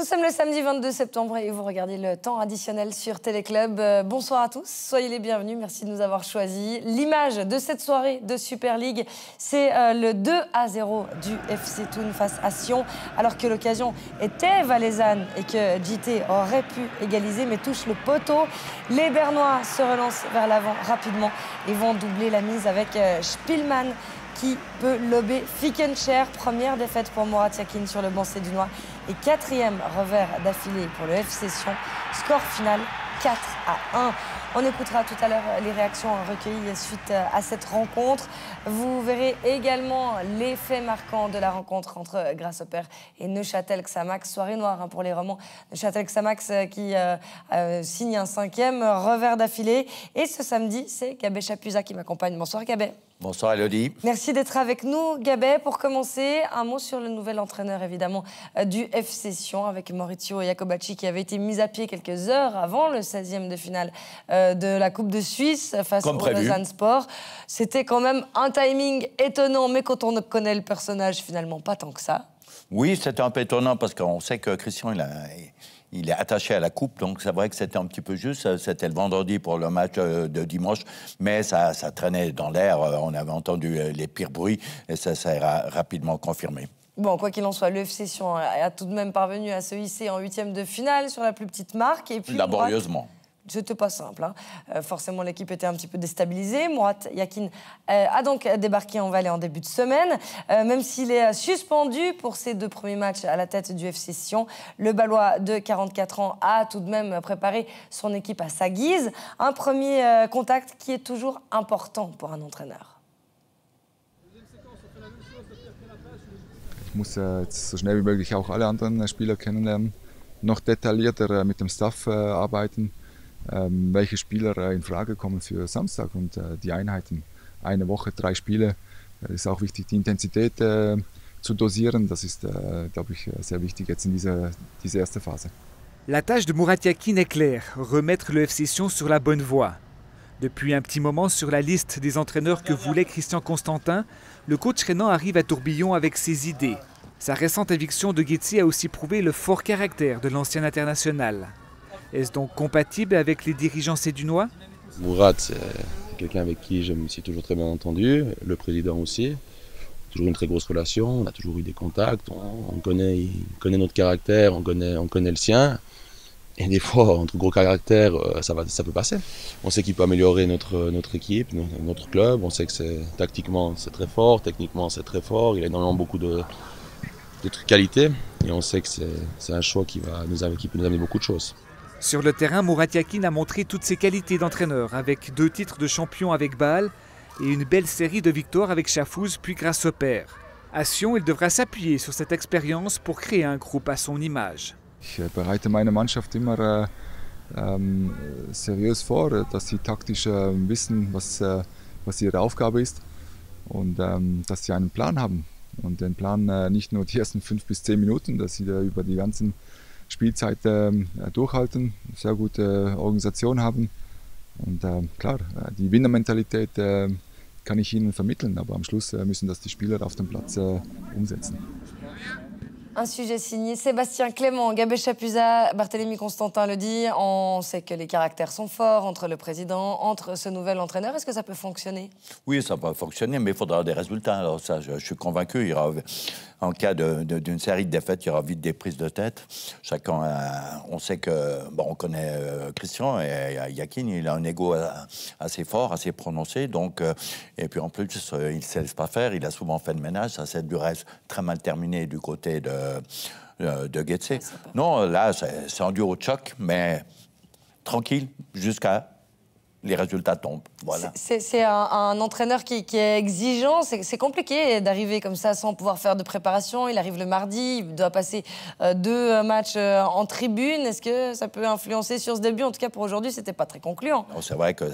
sommes le samedi 22 septembre et vous regardez le temps additionnel sur Téléclub. Bonsoir à tous, soyez les bienvenus, merci de nous avoir choisis. L'image de cette soirée de Super League, c'est le 2-0 du FC Thun face à Sion, alors que l'occasion était valaisanne et que JT aurait pu égaliser, mais touche le poteau. Les Bernois se relancent vers l'avant rapidement et vont doubler la mise avec Spielmann, qui peut lober Fickencher. Première défaite pour Murat Yakin sur le banc sédunois et quatrième revers d'affilée pour le FC Sion. Score final 4-1. On écoutera tout à l'heure les réactions recueillies suite à cette rencontre. Vous verrez également les faits marquants de la rencontre entre Grasshopper et Neuchâtel Xamax. Soirée noire pour les Romans. Neuchâtel Xamax qui signe un 5e revers d'affilée. Et ce samedi, c'est Gabé Chapuzat qui m'accompagne. Bonsoir Gabé. Bonsoir Elodie. Merci d'être avec nous. Gabé, pour commencer, un mot sur le nouvel entraîneur évidemment du FC Sion avec Maurizio Jacobacci qui avait été mis à pied quelques heures avant le 16e de finale de la Coupe de Suisse face au Lausanne Sport. C'était quand même un timing étonnant, mais quand on connaît le personnage, finalement pas tant que ça. Oui, c'était un peu étonnant parce qu'on sait que Christian, il est attaché à la coupe, donc c'est vrai que c'était un petit peu juste. C'était le vendredi pour le match de dimanche, mais ça traînait dans l'air. On avait entendu les pires bruits et ça s'est rapidement confirmé. Bon, quoi qu'il en soit, le FC Sion a tout de même parvenu à se hisser en 8e de finale sur la plus petite marque. Et puis, laborieusement. C'était pas simple. Forcément, l'équipe était un petit peu déstabilisée. Murat Yakin a donc débarqué en Valais en début de semaine. Même s'il est suspendu pour ses 2 premiers matchs à la tête du FC Sion, le Balois de 44 ans a tout de même préparé son équipe à sa guise. Un premier contact qui est toujours important pour un entraîneur. Ich muss jetzt so schnell wie möglich auch alle anderen Spieler kennenlernen, noch detaillierter mit dem Staff arbeiten. Welche Spieler in Frage kommen für Samstag und die Einheiten. Eine Woche, 3 Spiele. Es ist auch wichtig, die Intensität zu dosieren. Das ist, glaube ich, sehr wichtig jetzt in diese erste Phase. La tâche de Murat Yakin est claire, remettre le FC Sion sur la bonne voie. Depuis un petit moment sur la liste des entraîneurs que voulait Christian Constantin, le coach rhénan arrive à tourbillon avec ses idées. Sa récente éviction de Guetzi a aussi prouvé le fort caractère de l'ancien international. Est-ce donc compatible avec les dirigeants sédunois? Murat, c'est quelqu'un avec qui je me suis toujours très bien entendu, le président aussi. Toujours une très grosse relation, on a toujours eu des contacts, il connaît notre caractère, on connaît le sien. Et des fois, entre gros caractères, ça peut passer. On sait qu'il peut améliorer notre équipe, notre club. On sait que tactiquement, c'est très fort, techniquement, c'est très fort. Il a énormément beaucoup de qualités. Et on sait que c'est un choix qui peut nous amener beaucoup de choses. Sur le terrain, Murat Yakin a montré toutes ses qualités d'entraîneur, avec 2 titres de champion avec Bâle et une belle série de victoires avec Schaffhouse puis Grasshopper. À Sion, il devra s'appuyer sur cette expérience pour créer un groupe à son image. Ich bereite meine Mannschaft immer seriös vor, dass sie taktisch wissen, was ihre Aufgabe ist und dass sie einen Plan haben. Und den Plan nicht nur die ersten 5 bis 10 Minuten, dass sie da über die ganzen Spielzeit durchhalten, sehr gute Organisation haben und klar, die Winnermentalität kann ich ihnen vermitteln, aber am Schluss müssen das die Spieler auf dem Platz umsetzen. Un sujet signé Sébastien Clément, Gabé Chapuzat, Barthélémy Constantin le dit. On sait que les caractères sont forts entre le président, entre ce nouvel entraîneur. Est-ce que ça peut fonctionner? Oui, ça peut fonctionner, mais il faudra des résultats. Alors ça, je suis convaincu. Il y aura, en cas d'une série de défaites, il y aura vite des prises de tête. On sait que, on connaît Christian et Yakin, il a un ego assez fort, assez prononcé. Donc, et puis en plus, il ne se laisse pas faire. Il a souvent fait le ménage. Ça s'est du reste très mal terminé du côté de Guetzi. Non, là, c'est un duo de choc, mais tranquille jusqu'à les résultats tombent. Voilà. C'est un entraîneur qui est exigeant. C'est compliqué d'arriver comme ça sans pouvoir faire de préparation. Il arrive le mardi, il doit passer 2 matchs en tribune. Est-ce que ça peut influencer sur ce début? En tout cas, pour aujourd'hui, c'était pas très concluant. C'est vrai que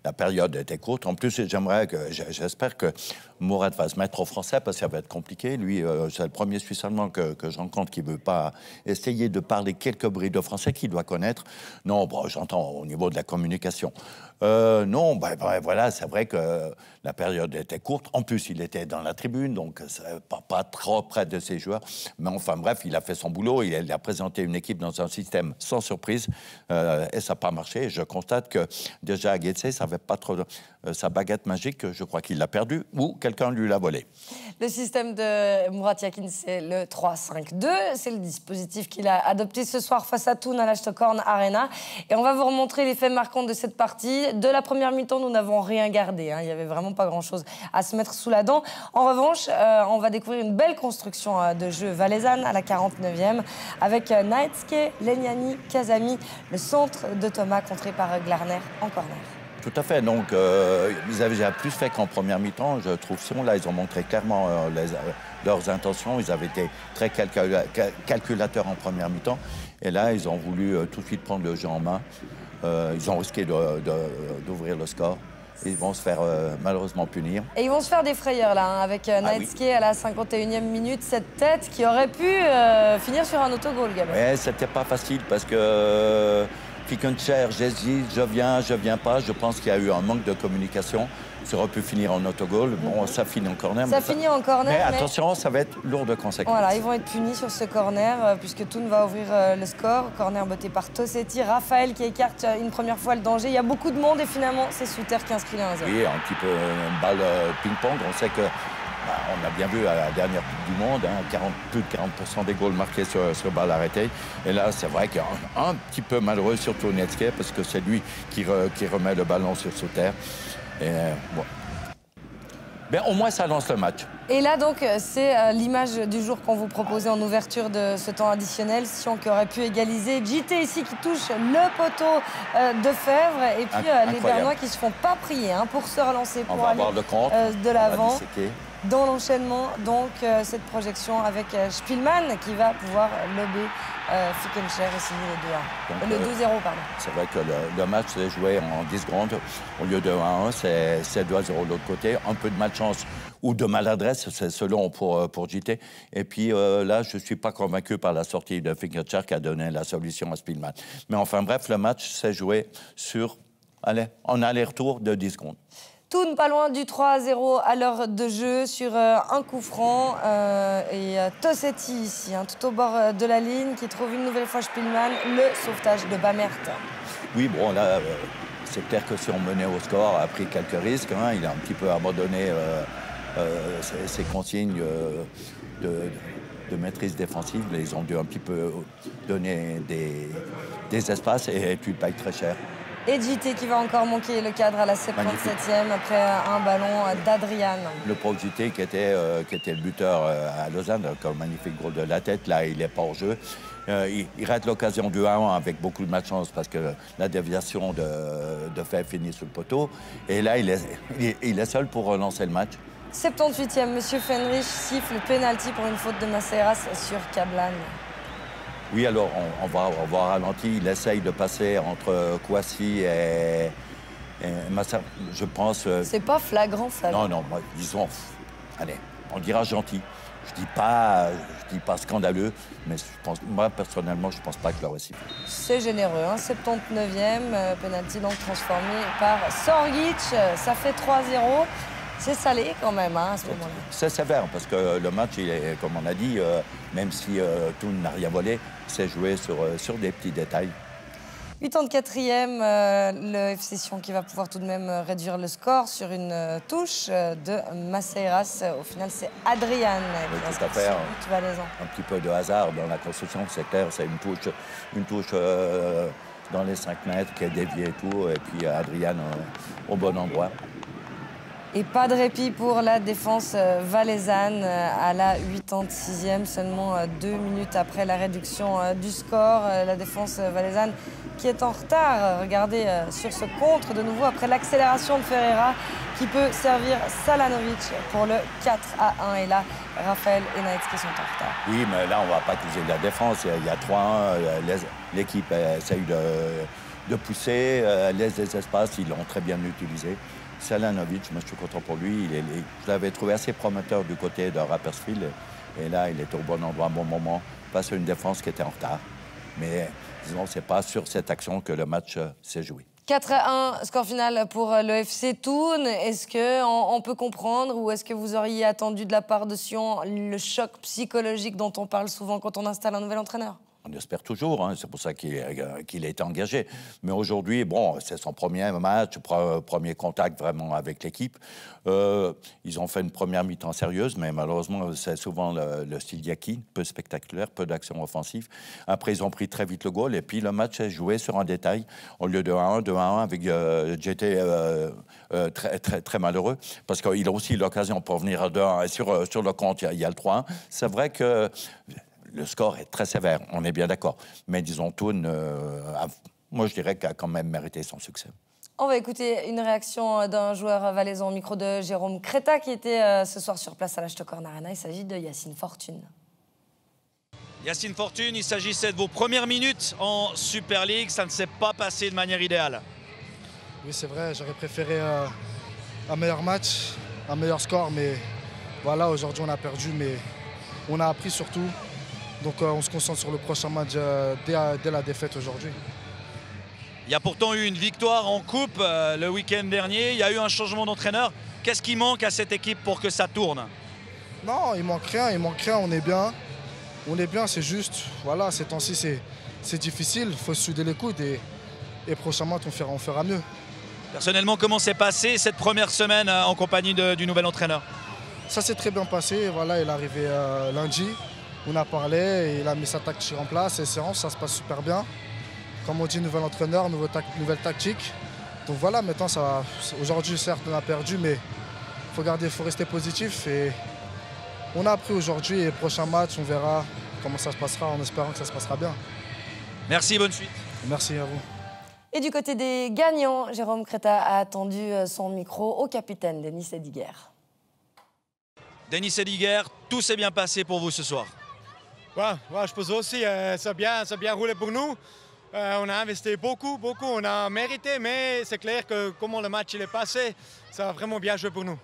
la période était courte. En plus, j'espère que Murat va se mettre au français parce que ça va être compliqué. Lui, c'est le premier Suisse allemand que je rencontre qui ne veut pas essayer de parler quelques bris de français qu'il doit connaître. Non, j'entends au niveau de la communication. Non, voilà, c'est vrai que la période était courte. En plus, il était dans la tribune, donc pas trop près de ses joueurs. Mais enfin, bref, il a fait son boulot. Il a présenté une équipe dans un système sans surprise et ça n'a pas marché. Je constate que déjà, Getse, ça n'avait pas trop sa baguette magique. Je crois qu'il l'a perdue ou quelqu'un lui l'a volée. Le système de Murat Yakin, c'est le 3-5-2. C'est le dispositif qu'il a adopté ce soir face à Thun à la Stockholm Arena. Et on va vous remontrer les faits marquants de cette partie. De la première mi-temps, nous n'avons rien gardé. Il n'y avait vraiment pas grand-chose à se mettre sous la dent. En revanche, on va découvrir une belle construction de jeu valaisanne à la 49e avec Naetske, Leniani, Kazami, le centre de Thomas contré par Glarner en corner. Tout à fait. Donc, ils avaient déjà plus fait qu'en première mi-temps, je trouve. Là, ils ont montré clairement leurs intentions. Ils avaient été très calculateurs en première mi-temps. Et là, ils ont voulu tout de suite prendre le jeu en main. Ils ont risqué d'ouvrir le score. Ils vont se faire malheureusement punir. Et ils vont se faire des frayeurs là, avec Naetske à la 51e minute. Cette tête qui aurait pu finir sur un autogol, Gabin. Ouais, c'était pas facile parce que Fickencher, j'hésite, je viens pas. Je pense qu'il y a eu un manque de communication. Ça aurait pu finir en autogol. Bon, ça finit en corner. Ça finit en corner. Mais attention, ça va être lourd de conséquences. Voilà, ils vont être punis sur ce corner puisque Thun va ouvrir le score. Corner botté par Tossetti. Raphaël qui écarte une première fois le danger. Il y a beaucoup de monde et finalement, c'est Suter qui inscrit le 1-0. Oui, un petit peu une balle ping-pong. On sait que on a bien vu à la dernière Coupe du Monde, plus de 40% des goals marqués sur balle arrêtée. Et là, c'est vrai qu'il y a un petit peu malheureux, surtout Naetske, parce que c'est lui qui remet le ballon sur Suter. Et bon. Ben, au moins, ça lance le match. Et là, donc, c'est l'image du jour qu'on vous proposait en ouverture de ce temps additionnel. Sion qui aurait pu égaliser. JT ici qui touche le poteau de Fèvre. Et puis les Bernois qui ne se font pas prier pour se relancer, pour aller de l'avant. Dans l'enchaînement, donc, cette projection avec Spielmann qui va pouvoir lober Fickencher et signer le 2-0. Pardon. C'est vrai que le match s'est joué en 10 secondes. Au lieu de 1-1, c'est 2-0 de l'autre côté. Un peu de malchance ou de maladresse, c'est selon pour JT. Et puis là, je ne suis pas convaincu par la sortie de Fickencher qui a donné la solution à Spielmann. Mais enfin bref, le match s'est joué en aller-retour de 10 secondes. Thun pas loin du 3-0 à l'heure de jeu sur un coup franc. Et Tossetti ici, tout au bord de la ligne, qui trouve une nouvelle fois Spielmann, le sauvetage de Bamert. Oui, bon, là, c'est clair que si on menait au score, a pris quelques risques. Il a un petit peu abandonné ses consignes de maîtrise défensive. Ils ont dû un petit peu donner des espaces et puis il paye très cher. Et JT qui va encore manquer le cadre à la 77e après un ballon d'Adrian. Le pauvre JT qui était le buteur à Lausanne, comme magnifique goal de la tête, là il n'est pas en jeu. Il rate l'occasion du 1-1 avec beaucoup de malchance parce que la déviation de Fèvre finit sous le poteau. Et là il est seul pour relancer le match. 78e, Monsieur Fenrich siffle le pénalty pour une faute de Maceiras sur Cablan. Oui, alors on va ralenti. Il essaye de passer entre Kouassi et Massa, je pense. C'est pas flagrant, ça. Non, disons, allez, on dira gentil. Je dis pas scandaleux, mais moi personnellement, je pense pas que leur récit. C'est généreux, 79e, penalty donc transformé par Sorgic. Ça fait 3-0. C'est salé quand même à ce moment-là. C'est sévère parce que le match, il est, comme on a dit, même si Thun n'a rien volé, c'est joué sur des petits détails. 84e, le FC Sion qui va pouvoir tout de même réduire le score sur une touche de Maceiras. Au final, c'est Adrian qui a inscrit but valaisan. Un petit peu de hasard dans la construction, c'est clair, c'est une touche dans les 5 mètres qui est déviée et tout, et puis Adrian au bon endroit. Et pas de répit pour la défense valaisanne à la 86e, seulement 2 minutes après la réduction du score. La défense valaisanne qui est en retard. Regardez sur ce contre de nouveau après l'accélération de Ferreira qui peut servir Salanovic pour le 4-1. Et là, Raphaël et Naetske sont en retard. Oui, mais là, on ne va pas accuser de la défense. Il y a 3-1. L'équipe essaye de pousser, laisse des espaces. Ils l'ont très bien utilisé. Salanovic, moi je suis content pour lui. Je l'avais trouvé assez prometteur du côté de Rapperswil. Et là, il était au bon endroit, à un bon moment, face à une défense qui était en retard. Mais disons, ce n'est pas sur cette action que le match s'est joué. 4-1, score final pour le FC Thun. Est-ce qu'on peut comprendre ou est-ce que vous auriez attendu de la part de Sion le choc psychologique dont on parle souvent quand on installe un nouvel entraîneur? On espère toujours, hein, c'est pour ça qu'il a été engagé. Mais aujourd'hui, bon, c'est son premier match, premier contact vraiment avec l'équipe. Ils ont fait une première mi-temps sérieuse, mais malheureusement, c'est souvent le style Yakin, peu spectaculaire, peu d'action offensive. Après, ils ont pris très vite le goal, et puis le match est joué sur un détail. Au lieu de 1-1, 2-1, avec j'étais très malheureux, parce qu'il a aussi l'occasion pour venir à 2-1. Et sur le compte, il y a le 3-1. C'est vrai que le score est très sévère, on est bien d'accord. Mais disons, Thun, moi je dirais qu'il a quand même mérité son succès. On va écouter une réaction d'un joueur valaisan au micro de Jérôme Créta qui était ce soir sur place à la Stockholm Arena. Il s'agit de Yacine Fortune. Yacine Fortune, il s'agissait de vos premières minutes en Super League. Ça ne s'est pas passé de manière idéale. Oui, c'est vrai, j'aurais préféré un meilleur match, un meilleur score. Mais voilà, aujourd'hui on a perdu, mais on a appris surtout. Donc on se concentre sur le prochain match dès la défaite aujourd'hui. Il y a pourtant eu une victoire en coupe le week-end dernier. Il y a eu un changement d'entraîneur. Qu'est-ce qui manque à cette équipe pour que ça tourne? Non, il manque rien, on est bien. On est bien, c'est juste, voilà, ces temps-ci c'est difficile, il faut se souder les coudes et prochain match on fera mieux. Personnellement, comment s'est passée cette première semaine en compagnie du nouvel entraîneur? Ça s'est très bien passé, voilà, il est arrivé lundi. On a parlé, il a mis sa tactique en place, les séances, ça se passe super bien. Comme on dit, nouvel entraîneur, nouvelle tactique. Donc voilà, maintenant, aujourd'hui, certes, on a perdu, mais il faut rester positif. Et on a appris aujourd'hui, et prochain match, on verra comment ça se passera, en espérant que ça se passera bien. Merci, bonne suite. Merci à vous. Et du côté des gagnants, Jérôme Créta a attendu son micro au capitaine Denis Sédiguer. Denis Sédiguer, tout s'est bien passé pour vous ce soir? Ouais, je pense aussi, ça a bien roulé pour nous. On a investi beaucoup, on a mérité, mais c'est clair que comment le match il est passé, ça a vraiment bien joué pour nous.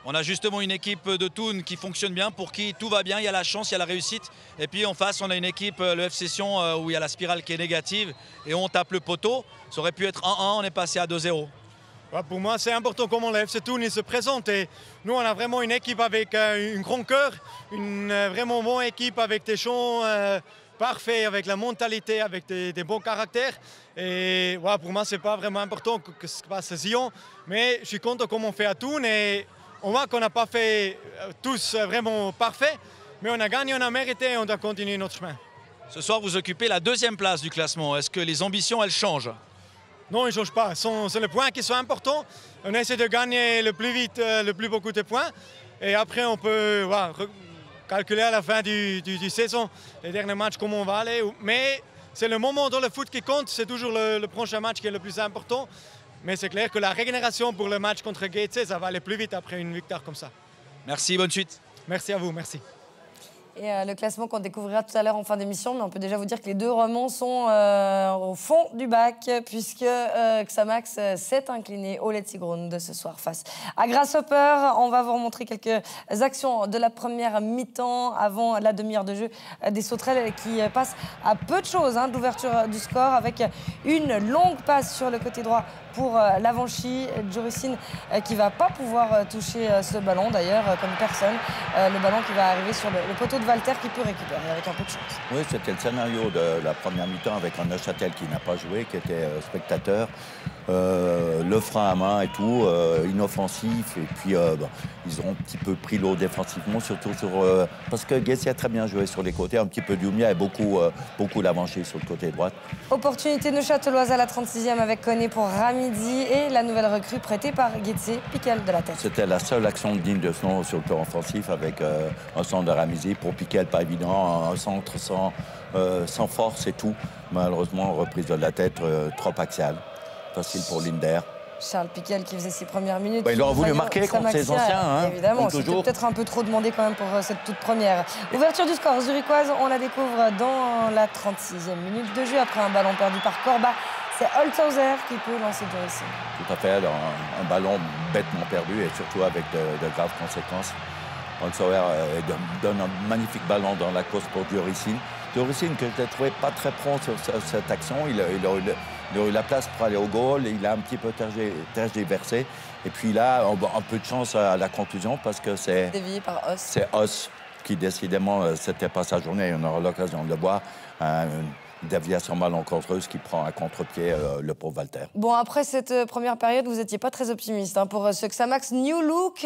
On a justement une équipe de Thun qui fonctionne bien, pour qui tout va bien, il y a la chance, il y a la réussite. Et puis en face, on a une équipe, le FC Sion, où il y a la spirale qui est négative et on tape le poteau. Ça aurait pu être 1-1, on est passé à 2-0. Ouais, pour moi, c'est important comment le FC Thun se présente. Et nous, on a vraiment une équipe avec un grand cœur, une vraiment bonne équipe avec des gens parfaits, avec la mentalité, avec des bons caractères. Et ouais, pour moi, ce n'est pas vraiment important que ce se passe à Sion. Mais je suis content comment on fait à Thun. Et on voit qu'on n'a pas fait tous vraiment parfait. Mais on a gagné, on a mérité et on doit continuer notre chemin. Ce soir, vous occupez la 2e place du classement. Est-ce que les ambitions, elles changent? Non, ils ne changent pas. C'est les points qui sont importants. On essaie de gagner le plus vite, le plus beaucoup de points. Et après, on peut calculer à la fin du saison les derniers matchs, comment on va aller. Mais c'est le moment dans le foot qui compte. C'est toujours le prochain match qui est le plus important. Mais c'est clair que la régénération pour le match contre Gateshead, ça va aller plus vite après une victoire comme ça. Merci, bonne suite. Merci à vous, merci. Et le classement qu'on découvrira tout à l'heure en fin d'émission, mais on peut déjà vous dire que les deux romans sont au fond du bac, puisque Xamax s'est incliné au Letzigrund de ce soir face à Grasshopper. On va vous remontrer quelques actions de la première mi-temps avant la demi-heure de jeu des Sauterelles qui passent à peu de choses d'ouverture du score, avec une longue passe sur le côté droit pour l'Avanchi. Joricine qui ne va pas pouvoir toucher ce ballon, d'ailleurs, comme personne. Le ballon qui va arriver sur le poteau de Walter qui peut récupérer avec un peu de chance. Oui, c'était le scénario de la première mi-temps avec un Neuchâtel qui n'a pas joué, qui était spectateur. Le frein à main et tout, inoffensif. Et puis, ils ont un petit peu pris l'eau défensivement, surtout parce que Guessi a très bien joué sur les côtés, un petit peu Doumia et beaucoup l'Avanchi sur le côté droit. Opportunité neuchâteloise à la 36e avec Koné pour Ramidi et la nouvelle recrue prêtée par Guetze, Piquel de la tête. C'était la seule action digne de ce nom sur le plan offensif, avec un centre de Ramidi pour Piquel, pas évident, un centre sans force et tout. Malheureusement, reprise de la tête trop axiale. Facile pour Linder. Charles Piquel qui faisait ses premières minutes. Il aurait voulu marquer contre ses anciens. Évidemment, c'était peut-être un peu trop demandé quand même pour cette toute première. Ouverture du score zurichoise, on la découvre dans la 36e minute de jeu après un ballon perdu par Corba. C'est Holzhauser qui peut lancer Joricine. Tout à fait, un ballon bêtement perdu et surtout avec de graves conséquences. Holzhauser donne un magnifique ballon dans la course pour Joricine. Joricine que je l'ai trouvé pas très prompt sur cette action. Il a eu la place pour aller au goal, il a un petit peu tergiversé. Et puis là, un peu de chance à la conclusion parce que c'est... Dévié par Os. C'est Os qui, décidément, c'était pas sa journée. On aura l'occasion de le voir. Une déviation malencontreuse qui prend à contre-pied le pauvre Walter. Bon, après cette première période, vous n'étiez pas très optimiste pour ce Xamax New Look,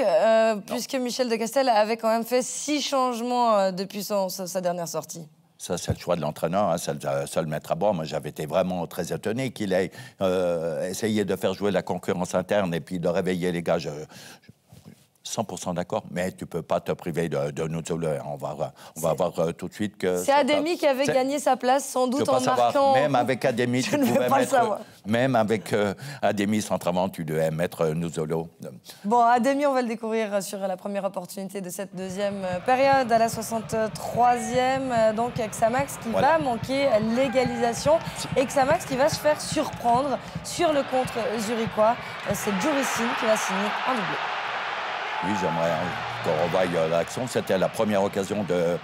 puisque Michel de Castel avait quand même fait 6 changements depuis sa dernière sortie. Ça, c'est le choix de l'entraîneur, hein, c'est le mettre à bord. Moi, j'avais été vraiment très étonné qu'il ait essayé de faire jouer la concurrence interne et puis de réveiller les gars. 100% d'accord, mais tu ne peux pas te priver de Nuzzolo. On va voir tout de suite que... C'est Ademi qui avait gagné sa place, sans doute en marquant... Même avec Ademi, tu pouvais mettre... Même avec Ademi, centrement, tu devais mettre Nuzzolo. Bon, Ademi, on va le découvrir sur la première opportunité de cette deuxième période, à la 63e. Donc, Xamax qui va manquer l'égalisation. Et Xamax qui va se faire surprendre sur le contre zurichois. C'est Jurisin qui va signer un doublé. Oui, j'aimerais qu'on revoie l'action. C'était la première occasion de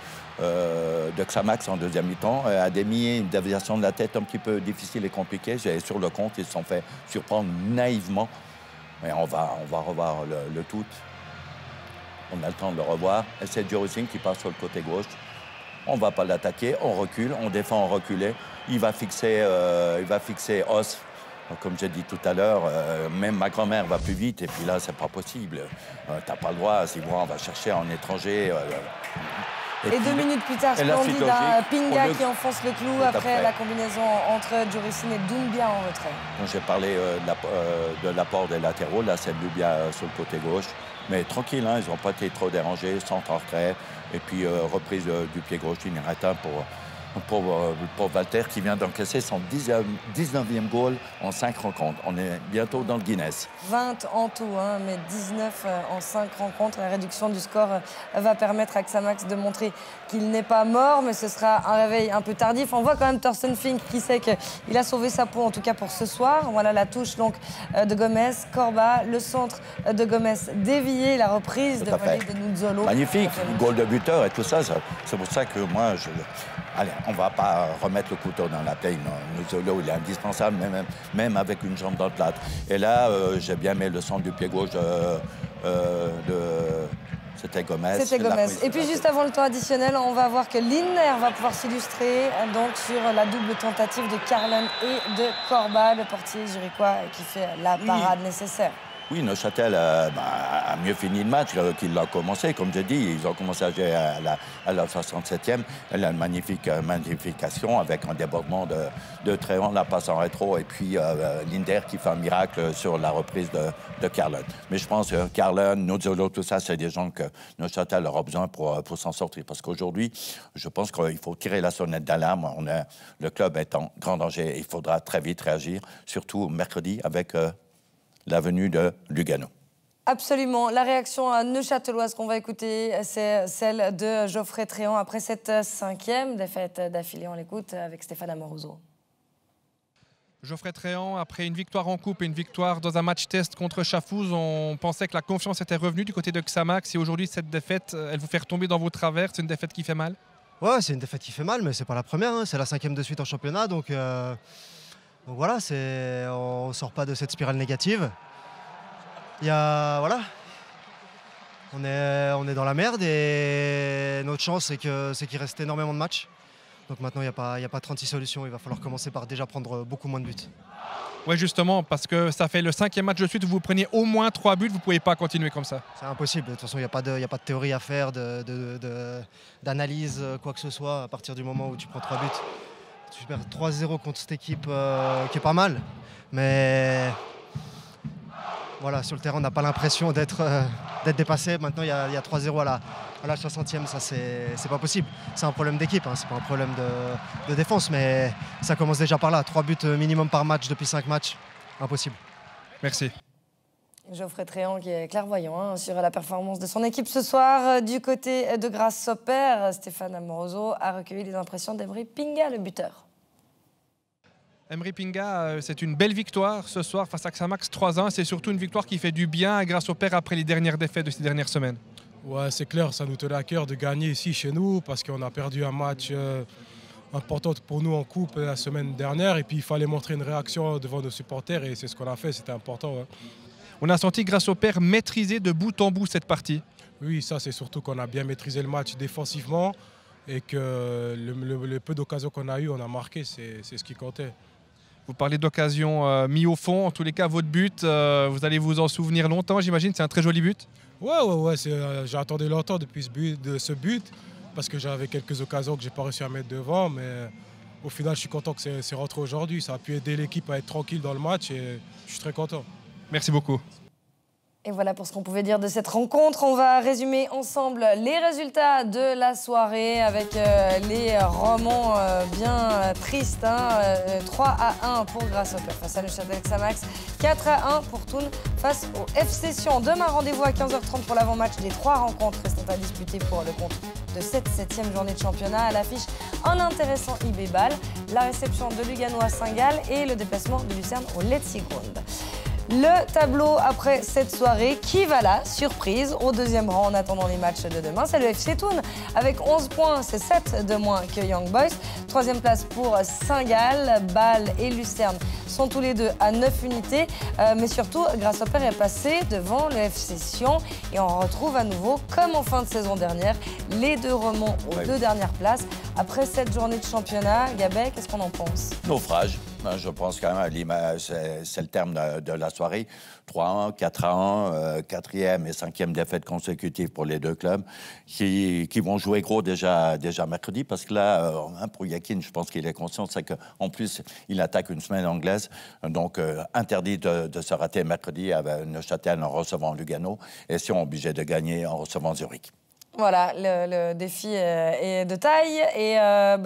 Xamax en deuxième mi-temps. Ademi, une déviation de la tête un petit peu difficile et compliquée. Sur le compte, ils se sont fait surprendre naïvement. Mais on va revoir le tout. On a le temps de le revoir. Et c'est Jurisin qui passe sur le côté gauche. On ne va pas l'attaquer, on recule, on défend en reculé. Il va fixer Os. Comme j'ai dit tout à l'heure, même ma grand-mère va plus vite, et puis là, c'est pas possible. T'as pas le droit, on va chercher un étranger. Et puis, 2 minutes plus tard, splendide, Pinga qui enfonce le clou après la combinaison entre Jurisin et Doumbia en retrait. J'ai parlé de l'apport des latéraux, là, c'est Doumbia sur le côté gauche. Mais tranquille, hein, ils n'ont pas été trop dérangés, centre en retrait, et puis reprise du pied gauche d'Inarata pour Walter qui vient d'encaisser son 19e goal en 5 rencontres. On est bientôt dans le Guinness. 20 en tout, hein, mais 19 en 5 rencontres. La réduction du score va permettre à Xamax de montrer qu'il n'est pas mort, mais ce sera un réveil un peu tardif. On voit quand même Thorsten Fink qui sait qu'il a sauvé sa peau, en tout cas pour ce soir. Voilà la touche donc, de Gomez, Corba, le centre de Gomez dévié, la reprise de volée de Nuzzolo. Magnifique, goal de buteur et tout ça. C'est pour ça que moi, allez, on ne va pas remettre le couteau dans la plaie. Nuzzolo, il est indispensable, même avec une jambe dans le plâtre. Et là, j'ai bien aimé le centre du pied gauche C'était Gomez. C'était Gomez. Et puis juste avant le temps additionnel, on va voir que Lindner va pouvoir s'illustrer donc sur la double tentative de Carlen et de Corba, le portier zurichois qui fait la parade nécessaire. Oui, Neuchâtel a mieux fini le match qu'il l'a commencé. Comme je dis, ils ont commencé à jouer à la 67e. Elle a une magnifique magnification avec un débordement de Tréant, la passe en rétro, et puis Lindner qui fait un miracle sur la reprise de Carlen. Mais je pense que Carlen, Nuzzolo, tout ça, c'est des gens que Neuchâtel aura besoin pour s'en sortir. Parce qu'aujourd'hui, je pense qu'il faut tirer la sonnette d'alarme. Le club est en grand danger et il faudra très vite réagir, surtout mercredi avec la venue de Lugano. Absolument. La réaction neuchâteloise qu'on va écouter, c'est celle de Geoffrey Tréant après cette 5e défaite d'affilée. On l'écoute avec Stéphane Amoroso. Geoffrey Tréant, après une victoire en coupe et une victoire dans un match test contre Chafouz, on pensait que la confiance était revenue du côté de Xamax. Et aujourd'hui, cette défaite, elle vous fait retomber dans vos travers. C'est une défaite qui fait mal? Ouais, c'est une défaite qui fait mal, mais c'est pas la première. Hein. C'est la 5e de suite en championnat. Donc voilà, on ne sort pas de cette spirale négative. Voilà, on est dans la merde et notre chance, c'est qu'il reste énormément de matchs. Donc maintenant, il n'y a pas 36 solutions. Il va falloir commencer par déjà prendre beaucoup moins de buts. Oui, justement, parce que ça fait le 5e match de suite où vous preniez au moins 3 buts. Vous ne pouvez pas continuer comme ça. C'est impossible. De toute façon, il n'y a pas de théorie à faire, d'analyse, quoi que ce soit. À partir du moment où tu prends 3 buts, tu perds 3-0 contre cette équipe qui est pas mal. Mais voilà, sur le terrain, on n'a pas l'impression d'être dépassé. Maintenant, il y a 3-0 à la 60e. Ça, c'est pas possible. C'est un problème d'équipe, hein. C'est pas un problème de défense. Mais ça commence déjà par là. 3 buts minimum par match depuis 5 matchs. Impossible. Merci. Geoffrey Tréant qui est clairvoyant sur la performance de son équipe ce soir. Du côté de Grasshopper, Stéphane Amoroso a recueilli les impressions d'Emery Pinga, le buteur. Emery Pinga, c'est une belle victoire ce soir face à Xamax 3-1. C'est surtout une victoire qui fait du bien à Grasshopper après les dernières défaites de ces dernières semaines. Ouais, c'est clair, ça nous tenait à cœur de gagner ici chez nous parce qu'on a perdu un match importante pour nous en coupe la semaine dernière. Et puis il fallait montrer une réaction devant nos supporters et c'est ce qu'on a fait, c'était important. Ouais. On a senti Grasshopper maîtriser de bout en bout cette partie. Oui, ça c'est surtout qu'on a bien maîtrisé le match défensivement et que le peu d'occasions qu'on a eu, on a marqué, c'est ce qui comptait. Vous parlez d'occasion mis au fond, en tous les cas votre but, vous allez vous en souvenir longtemps, j'imagine, c'est un très joli but. Ouais, j'ai attendu longtemps depuis ce but parce que j'avais quelques occasions que j'ai pas réussi à mettre devant, mais au final je suis content que c'est rentré aujourd'hui, ça a pu aider l'équipe à être tranquille dans le match et je suis très content. Merci beaucoup. Et voilà pour ce qu'on pouvait dire de cette rencontre. On va résumer ensemble les résultats de la soirée avec les romans bien tristes. 3-1 pour Grasshopper face à Neuchâtel Xamax, 4-1 pour Thun face au FC Sion. Demain, rendez-vous à 15h30 pour l'avant-match des 3 rencontres restant à disputer pour le compte de cette 7e journée de championnat. À l'affiche, un intéressant IB Bâle, la réception de Lugano à Saint-Gall et le déplacement de Lucerne au Letzigrund. Le tableau après cette soirée, qui va là, surprise, au 2e rang en attendant les matchs de demain, c'est le FC Thun avec 11 points, c'est 7 de moins que Young Boys. 3e place pour Saint-Gall, Bâle et Lucerne sont tous les deux à 9 unités, mais surtout Grasshopper est passé devant le FC Sion et on retrouve à nouveau, comme en fin de saison dernière, les 2 remonts aux 2 dernières places. Après cette journée de championnat, Gabet, qu'est-ce qu'on en pense? Naufrage. Je pense quand même, c'est le terme de la soirée. 3-1, 4-1, 4e et 5e défaite consécutive pour les 2 clubs qui vont jouer gros déjà mercredi parce que là, pour Yakin, je pense qu'il est conscient, c'est qu'en plus, il attaque une semaine anglaise, donc interdit de se rater mercredi avec Neuchâtel en recevant Lugano et si on est obligé de gagner en recevant Zurich. Voilà, le défi est de taille et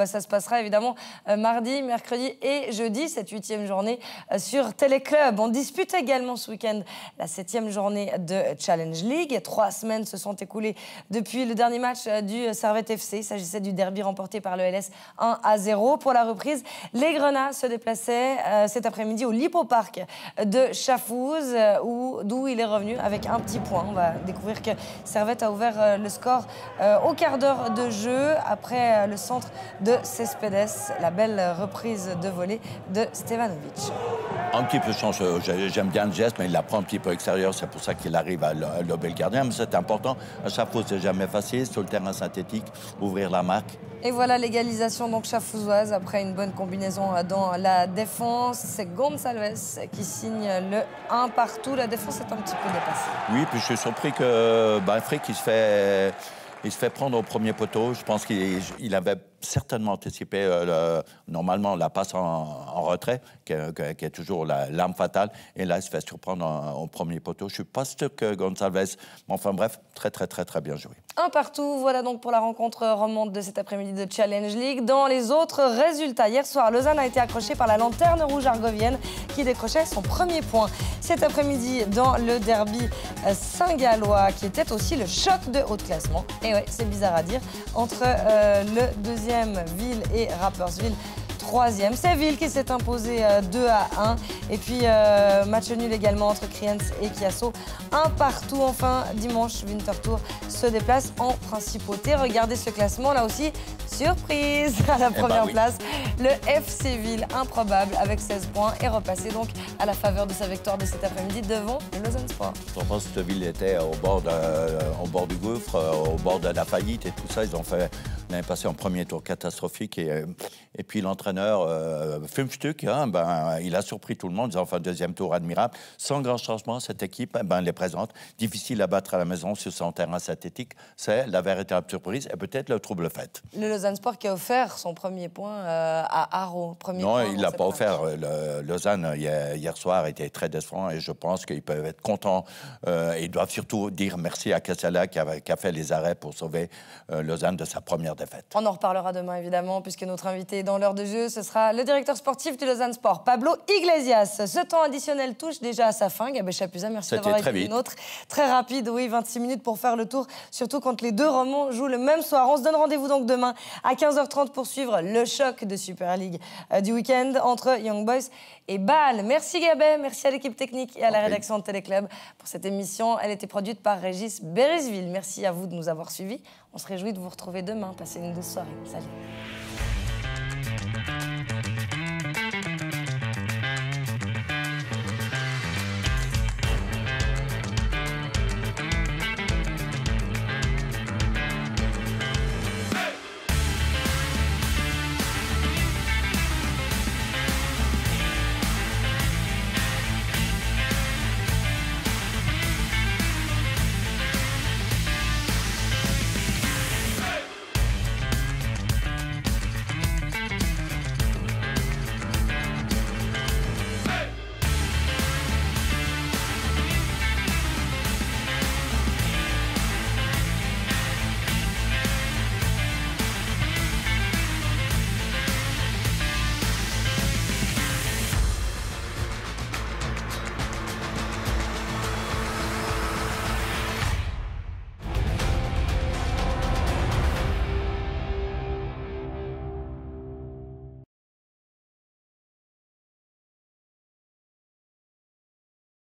ça se passera évidemment mardi, mercredi et jeudi, cette 8e journée sur Téléclub. On dispute également ce week-end la 7e journée de Challenge League. 3 semaines se sont écoulées depuis le dernier match du Servette FC. Il s'agissait du derby remporté par le LS 1-0. Pour la reprise, les Grenats se déplaçaient cet après-midi au Lipo-Park de Chafouz, d'où il est revenu avec un petit point. On va découvrir que Servette a ouvert le score au quart d'heure de jeu après le centre de Cespedes, la belle reprise de volée de Stevanovic. Un petit peu chanceux, j'aime bien le geste, mais il la prend un petit peu extérieur, c'est pour ça qu'il arrive à lober le gardien, mais c'est important. À chaque fois, c'est jamais facile, sur le terrain synthétique, ouvrir la marque. Et voilà l'égalisation donc chafouzoise après une bonne combinaison dans la défense. C'est Gonçalves qui signe le 1 partout. La défense est un petit peu dépassée. Oui, puis je suis surpris que Frick, il se fait prendre au premier poteau. Je pense qu'il avait certainement anticipé normalement la passe en retrait, qui est toujours l'arme fatale. Et là, il se fait surprendre au premier poteau. Je ne suis pas sûr que Gonçalves... Mais enfin bref, très bien joué. 1 partout, voilà donc pour la rencontre remonte de cet après-midi de Challenge League. Dans les autres résultats, hier soir, Lausanne a été accrochée par la Lanterne Rouge argovienne qui décrochait son premier point. Cet après-midi, dans le derby saint-gallois, qui était aussi le choc de haut de classement. Et ouais, c'est bizarre à dire, entre le 2e Ville et Rapperswil. 3e, c'est Ville qui s'est imposé 2-1. Et puis match nul également entre Kriens et Chiasso. 1 partout. Enfin, dimanche, Winterthur se déplace en principauté. Regardez ce classement, là aussi, surprise à la première place. Le FC Ville, improbable, avec 16 points, est repassé donc à la faveur de sa victoire de cet après-midi devant le Lausanne Sport. Je pense que cette ville était au bord du gouffre, au bord de la faillite et tout ça. Ils ont fait l'année passée un premier tour catastrophique et puis l'entraîneur Fumstuck, il a surpris tout le monde. Ils ont fait un 2e tour admirable. Sans grand changement, cette équipe, elle est présente. Difficile à battre à la maison sur son terrain synthétique. C'est la véritable surprise et peut-être le trouble fait. Le Lausanne Sport qui a offert son premier point à Haro. Non, il ne l'a pas offert. Lausanne, hier soir, était très décevant et je pense qu'ils peuvent être contents. Ils doivent surtout dire merci à Kassala qui a fait les arrêts pour sauver Lausanne de sa première défaite. On en reparlera demain, évidemment, puisque notre invité dans l'heure de jeu, ce sera le directeur sportif du Lausanne Sport, Pablo Iglesias. Ce temps additionnel touche déjà à sa fin. Gabé Chapuzat, merci d'avoir été le nôtre. Très rapide, oui, 26 minutes pour faire le tour, surtout quand les 2 romans jouent le même soir. On se donne rendez-vous donc demain à 15h30 pour suivre le choc de Super League du week-end entre Young Boys et Bâle. Merci Gabé, merci à l'équipe technique et à la rédaction de Téléclub pour cette émission. Elle était produite par Régis Beresville. Merci à vous de nous avoir suivis. On se réjouit de vous retrouver demain. Passez une douce soirée. Salut.